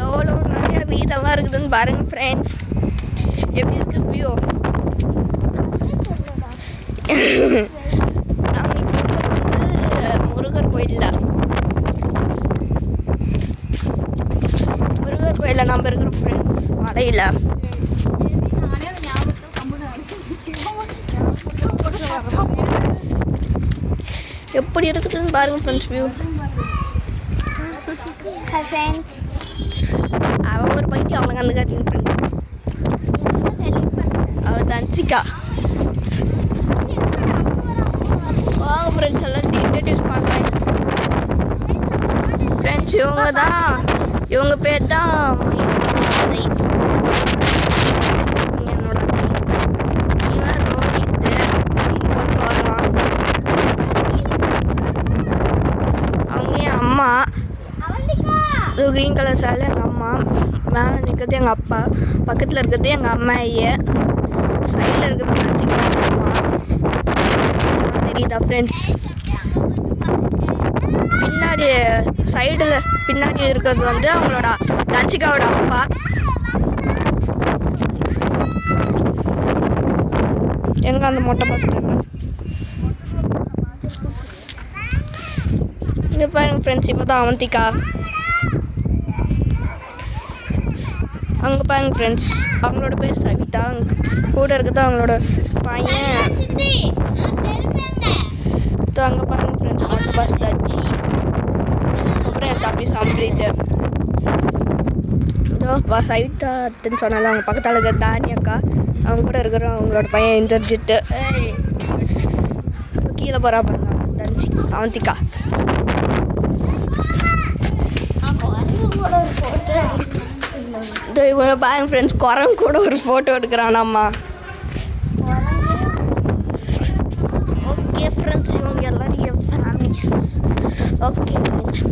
எவ்வளோ நிறைய வீடெல்லாம் இருக்குதுன்னு பாருங்க ஃப்ரெண்ட். எப்படி இருக்குது வியூ? முருகர் கோயிலில் நம்ம இருக்கிற ஃப்ரெண்ட்ஸ் மலையில் எப்படி இருக்குதுன்னு பாருங்க ஃப்ரெண்ட்ஸ் வியூ. Hi friends. அவன் ஒரு பைத்தியம் அவளுக்கு அந்த காட்டிங்க ஃப்ரெண்ட்ஸ். அவள் தன்சிகா. வாங்க ஃப்ரெண்ட்ஸ் எல்லாம் இன்ட்ரடியூஸ் பண்ணுறேன் ஃப்ரெண்ட்ஸ். இவங்க பேர் தான் என்னோட இவன் ரோஹித். அவங்க என் அம்மா. இது க்ரீன் கலர் சாலை எங்கள் அம்மா. மேலே நிற்கிறது எங்கள் அப்பா. பக்கத்தில் இருக்கிறது எங்கள் அம்மா. சைடில் இருக்கிறது எங்கள் அம்மா. தெரியுதா ஃப்ரெண்ட்ஸ்? பின்னாடி சைடில் பின்னாடி இருக்கிறது வந்து அவங்களோட தன்சிகாவோட அப்பா. எங்கே அந்த மொட்டை பசங்க இங்கே பாருங்க ஃப்ரெண்ட்ஸ். இப்போ தான் அவந்திகா. அங்கே பாருங்க ஃப்ரெண்ட்ஸ். அவங்களோட பேர் சவிதா. கூட இருக்கிறது அவங்களோட பையன். அங்கே பாருங்க ஃப்ரெண்ட்ஸ். மொட்டை பஸ் தச்சி. அப்புறம் என் தம்பி சம்பிரிட்டு. இதோ சவிதா அத்துன்னு சொன்னால அவங்க பக்கத்தில் இருக்கிற தானி அக்கா. அவங்க கூட இருக்கிற அவங்களோட பையன் இந்திரஜித்து. கீழே போகிறா பாருங்க அவந்திகா. இவனை பாருங்க ஃப்ரெண்ட்ஸ். குரங்கு கூட ஒரு ஃபோட்டோ எடுக்கிறானாம்மா. Okay friends. இவங்க எல்லாரும் என் ஃபேமிலிஸ். Okay friends.